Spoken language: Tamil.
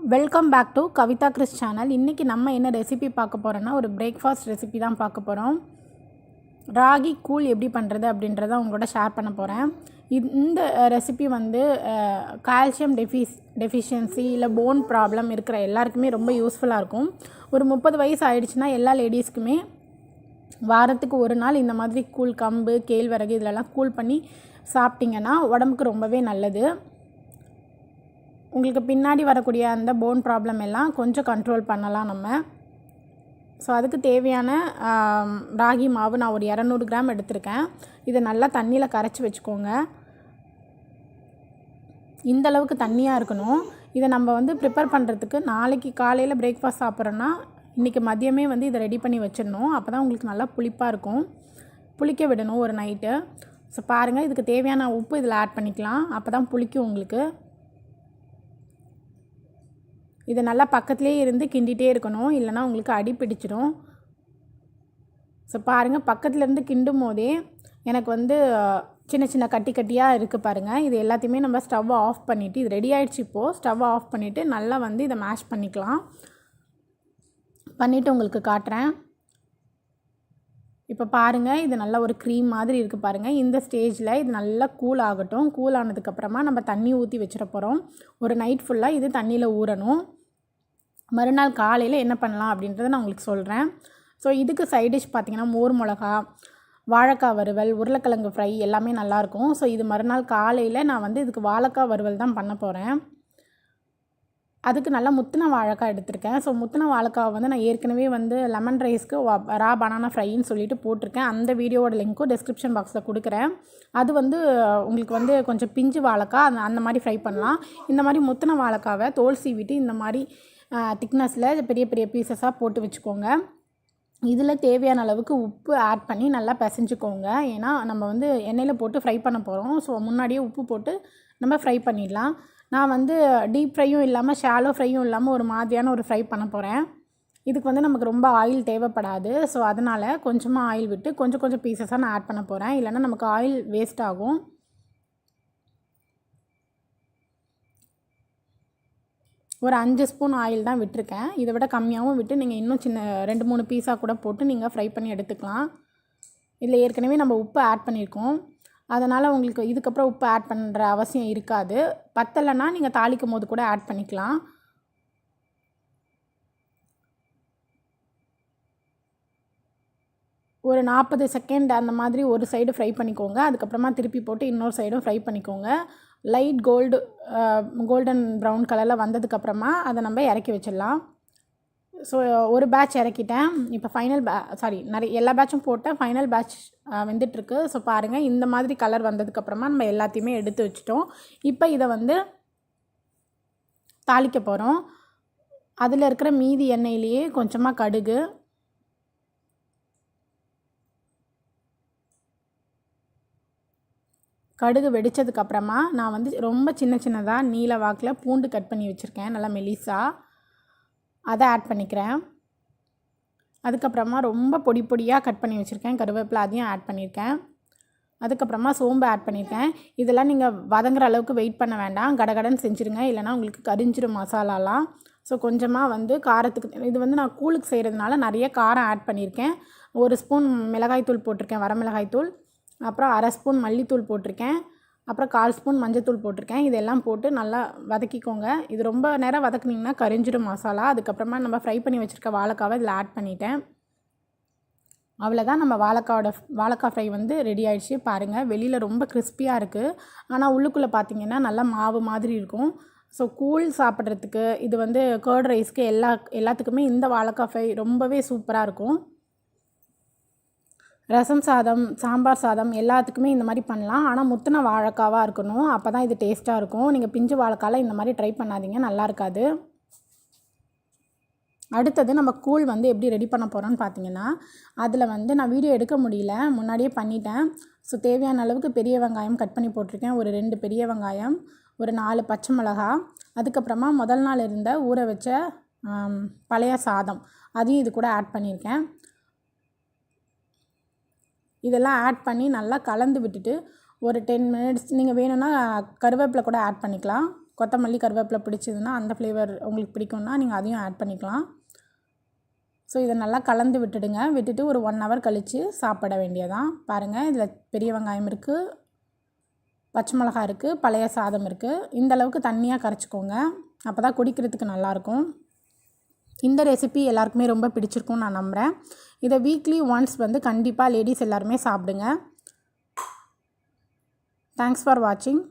Welcome back to Kavitha Chris channel. இன்றைக்கி நம்ம என்ன ரெசிபி பார்க்க போகிறோன்னா ஒரு பிரேக்ஃபாஸ்ட் ரெசிபி தான் பார்க்க போகிறோம். ராகி கூழ் எப்படி பண்ணுறது அப்படின்றத உங்களோட ஷேர் பண்ண போகிறேன். இந்த ரெசிபி வந்து கால்சியம் டெஃபிஷியன்சி இல்லை போன் ப்ராப்ளம் இருக்கிற எல்லாருக்குமே ரொம்ப யூஸ்ஃபுல்லாக இருக்கும். ஒரு 30 வயசு ஆகிடுச்சுன்னா எல்லா லேடிஸ்க்குமே வாரத்துக்கு ஒரு நாள் இந்த மாதிரி கூழ், கம்பு, கேழ்வரகு இதிலெல்லாம் கூழ் பண்ணி சாப்பிட்டிங்கன்னா உடம்புக்கு ரொம்பவே நல்லது. உங்களுக்கு பின்னாடி வரக்கூடிய அந்த போன் ப்ராப்ளம் எல்லாம் கொஞ்சம் கண்ட்ரோல் பண்ணலாம் நம்ம. ஸோ அதுக்கு தேவையான ராகி மாவு நான் ஒரு 200 கிராம் எடுத்திருக்கேன். இதை நல்லா தண்ணியில் கரைச்சி வச்சுக்கோங்க. இந்த அளவுக்கு தண்ணியாக இருக்கணும். இதை நம்ம வந்து ப்ரிப்பேர் பண்ணுறதுக்கு நாளைக்கு காலையில் பிரேக்ஃபாஸ்ட் சாப்பிட்றோன்னா இன்றைக்கி மதியமே வந்து இதை ரெடி பண்ணி வச்சிடணும். அப்போ தான் உங்களுக்கு நல்லா புளிப்பாக இருக்கும். புளிக்க விடணும் ஒரு நைட்டு. ஸோ பாருங்கள், இதுக்கு தேவையான உப்பு இதில் ஆட் பண்ணிக்கலாம். அப்போ தான் புளிக்கும் உங்களுக்கு. இதை நல்லா பக்கத்துலேயே இருந்து கிண்டிகிட்டே இருக்கணும், இல்லைனா உங்களுக்கு அடி பிடிச்சிடும். ஸோ பாருங்கள், பக்கத்துலேருந்து கிண்டும் போதே எனக்கு வந்து சின்ன சின்ன கட்டி கட்டியாக இருக்குது பாருங்கள். இது எல்லாத்தையுமே நம்ம ஸ்டவ்வை ஆஃப் பண்ணிவிட்டு, இது ரெடி ஆகிடுச்சு. இப்போது ஸ்டவ்வை ஆஃப் பண்ணிவிட்டு நல்லா வந்து இதை மேஷ் பண்ணிக்கலாம். பண்ணிவிட்டு உங்களுக்கு காட்டுறேன். இப்போ பாருங்கள், இது நல்லா ஒரு க்ரீம் மாதிரி இருக்குது பாருங்கள். இந்த ஸ்டேஜில் இது நல்லா கூல் ஆகட்டும். கூல் ஆனதுக்கப்புறமா நம்ம தண்ணி ஊற்றி வச்சிட போகிறோம். ஒரு நைட் ஃபுல்லாக இது தண்ணியில் ஊறணும். மறுநாள் காலையில் என்ன பண்ணலாம் அப்படின்றத நான் உங்களுக்கு சொல்கிறேன். ஸோ இதுக்கு சைட் டிஷ் பார்த்திங்கன்னா மோர் மிளகா, வாழைக்காய் வறுவல், உருளைக்கிழங்கு ஃப்ரை எல்லாமே நல்லாயிருக்கும். ஸோ இது மறுநாள் காலையில் நான் வந்து இதுக்கு வாழைக்காய் வறுவல் தான் பண்ண போகிறேன். அதுக்கு நல்லா முத்தின வாழைக்காய் எடுத்திருக்கேன். ஸோ முத்தின வாழைக்காய் வந்து நான் ஏற்கனவே வந்து லெமன் ரைஸ்க்கு ரா பனானா ஃப்ரைன்னு சொல்லிட்டு போட்டிருக்கேன். அந்த வீடியோவோட லிங்க்கும் டிஸ்கிரிப்ஷன் பாக்ஸில் கொடுக்குறேன். அது வந்து உங்களுக்கு வந்து கொஞ்சம் பிஞ்சு வாழைக்காய் அந்த மாதிரி ஃப்ரை பண்ணலாம். இந்த மாதிரி முத்தின வாழைக்காவை தோல் சீவிட்டு இந்த மாதிரி திக்னஸில் பெரிய பெரிய பீசஸாக போட்டு வச்சுக்கோங்க. இதில் தேவையான அளவுக்கு உப்பு ஆட் பண்ணி நல்லா பிசைஞ்சுக்கோங்க. ஏன்னா நம்ம வந்து எண்ணெயில் போட்டு ஃப்ரை பண்ண போகிறோம். ஸோ முன்னாடியே உப்பு போட்டு நம்ம ஃப்ரை பண்ணிடலாம். நான் வந்து டீப் ஃப்ரையும் இல்லாமல் ஷாலோ ஃப்ரையும் இல்லாமல் ஒரு மாதிரியான ஒரு ஃப்ரை பண்ண போகிறேன். இதுக்கு வந்து நமக்கு ரொம்ப ஆயில் தேவைப்படாது. ஸோ அதனால் கொஞ்சமாக ஆயில் விட்டு கொஞ்சம் கொஞ்சம் பீசஸாக நான் ஆட் பண்ண போகிறேன். இல்லைன்னா நமக்கு ஆயில் வேஸ்ட் ஆகும். ஒரு 5 ஸ்பூன் ஆயில் தான் விட்டுருக்கேன். இதை விட கம்மியாகவும் விட்டு நீங்கள் இன்னும் சின்ன 2-3 பீஸாக கூட போட்டு நீங்கள் ஃப்ரை பண்ணி எடுத்துக்கலாம். இதில் ஏற்கனவே நம்ம உப்பு ஆட் பண்ணியிருக்கோம். அதனால் உங்களுக்கு இதுக்கப்புறம் உப்பு ஆட் பண்ணுற அவசியம் இருக்காது. பத்தலைன்னா நீங்கள் தாளிக்கும் போது கூட ஆட் பண்ணிக்கலாம். ஒரு 40 செகண்ட் அந்த மாதிரி ஒரு சைடு ஃப்ரை பண்ணிக்கோங்க. அதுக்கப்புறமா திருப்பி போட்டு இன்னொரு சைடும் ஃப்ரை பண்ணிக்கோங்க. லைட் கோல்டன் ப்ரௌன் கலரில் வந்ததுக்கப்புறமா அதை நம்ம இறக்கி வச்சிடலாம். ஸோ ஒரு பேட்ச் இறக்கிட்டேன். இப்போ நிறைய எல்லா பேட்சும் போட்டேன். Final batch வெந்துட்டுருக்கு. ஸோ பாருங்கள், இந்த மாதிரி கலர் வந்ததுக்கப்புறமா நம்ம எல்லாத்தையுமே எடுத்து வச்சிட்டோம். இப்போ இதை வந்து தாளிக்க போகிறோம். அதில் இருக்கிற மீதி எண்ணெயிலேயே கொஞ்சமாக கடுகு வெடித்ததுக்கப்புறமா நான் வந்து ரொம்ப சின்ன சின்னதாக நீல வாக்கில் பூண்டு கட் பண்ணி வச்சுருக்கேன், நல்லா மெலிசாக. அதை ஆட் பண்ணிக்கிறேன். அதுக்கப்புறமா ரொம்ப பொடி பொடியாக கட் பண்ணி வச்சுருக்கேன் கருவேப்பிலை, அதையும் ஆட் பண்ணியிருக்கேன். அதுக்கப்புறமா சோம்பு ஆட் பண்ணியிருக்கேன். இதெல்லாம் நீங்கள் வதங்குற அளவுக்கு வெயிட் பண்ண வேண்டாம், கடகடன்னு செஞ்சுருங்க, இல்லைனா உங்களுக்கு கரிஞ்சிடும் மசாலாலாம். ஸோ கொஞ்சமாக வந்து காரத்துக்கு, இது வந்து நான் கூழுக்கு செய்கிறதுனால நிறைய காரம் ஆட் பண்ணியிருக்கேன். 1 ஸ்பூன் மிளகாய்த்தூள் போட்டிருக்கேன், வரமிளகாய்த்தூள். அப்புறம் 1/2 ஸ்பூன் மல்லித்தூள் போட்டிருக்கேன். அப்புறம் 1/4 ஸ்பூன் மஞ்சத்தூள் போட்டிருக்கேன். இதெல்லாம் போட்டு நல்லா வதக்கிக்கோங்க. இது ரொம்ப நேரம் வதக்குனிங்கன்னா கரிஞ்சிடும் மசாலா. அதுக்கப்புறமா நம்ம ஃப்ரை பண்ணி வச்சுருக்க வாழைக்காவை இதில் ஆட் பண்ணிட்டேன். அவ்வளோதான், நம்ம வாழைக்காய் ஃப்ரை வந்து ரெடி ஆகிடுச்சு. பாருங்கள், வெளியில் ரொம்ப கிறிஸ்பியாக இருக்குது, ஆனால் உள்ளுக்குள்ளே பார்த்திங்கன்னா நல்லா மாவு மாதிரி இருக்கும். ஸோ கூழ் சாப்பிட்றதுக்கு, இது வந்து கர்ட் ரைஸ்க்கு எல்லாத்துக்குமே இந்த வாழைக்காய் ஃப்ரை ரொம்பவே சூப்பராக இருக்கும். ரசம் சாதம், சாம்பார் சாதம் எல்லாத்துக்குமே இந்த மாதிரி பண்ணலாம். ஆனால் முத்தின வாழைக்காவாக இருக்கணும், அப்போ தான் இது டேஸ்ட்டாக இருக்கும். நீங்கள் பிஞ்சு வாழைக்காயில் இந்த மாதிரி ட்ரை பண்ணாதீங்க, நல்லா இருக்காது. அடுத்தது நம்ம கூழ் வந்து எப்படி ரெடி பண்ண போகிறோன்னு பார்த்தீங்கன்னா, அதில் வந்து நான் வீடியோ எடுக்க முடியல, முன்னாடியே பண்ணிட்டேன். ஸோ தேவையான அளவுக்கு பெரிய வெங்காயம் கட் பண்ணி போட்டிருக்கேன். ஒரு 2 பெரிய வெங்காயம், ஒரு 4 பச்சை மிளகா, அதுக்கப்புறமா முதல் நாள் இருந்த ஊற வச்ச பழைய சாதம், அதையும் இது கூட ஆட் பண்ணியிருக்கேன். இதெல்லாம் ஆட் பண்ணி நல்லா கலந்து விட்டுட்டு ஒரு 10 மினிட்ஸ், நீங்கள் வேணும்னா கருவேப்பிலை கூட ஆட் பண்ணிக்கலாம். கொத்தமல்லி கருவேப்பிலை பிடிச்சதுன்னா அந்த ஃப்ளேவர் உங்களுக்கு பிடிக்கும்னா நீங்கள் அதையும் ஆட் பண்ணிக்கலாம். ஸோ இதை நல்லா கலந்து விட்டுடுங்க. விட்டுட்டு ஒரு 1 ஹவர் கழித்து சாப்பிட வேண்டியதான். பாருங்கள், இதில் பெரிய வெங்காயம் இருக்குது, பச்சை மிளகாய் இருக்குது, பழைய சாதம் இருக்குது. இந்தளவுக்கு தண்ணியாக கரைச்சிக்கோங்க, அப்போ தான் குடிக்கிறதுக்கு நல்லாயிருக்கும். இந்த ரெசிபி எல்லாருக்குமே ரொம்ப பிடிச்சிருக்கும்னு நான் நம்புகிறேன். இதை வீக்லி ஒன்ஸ் கண்டிப்பாக லேடிஸ் எல்லாருமே சாப்பிடுங்க. தேங்க்ஸ் ஃபார் வாட்சிங்.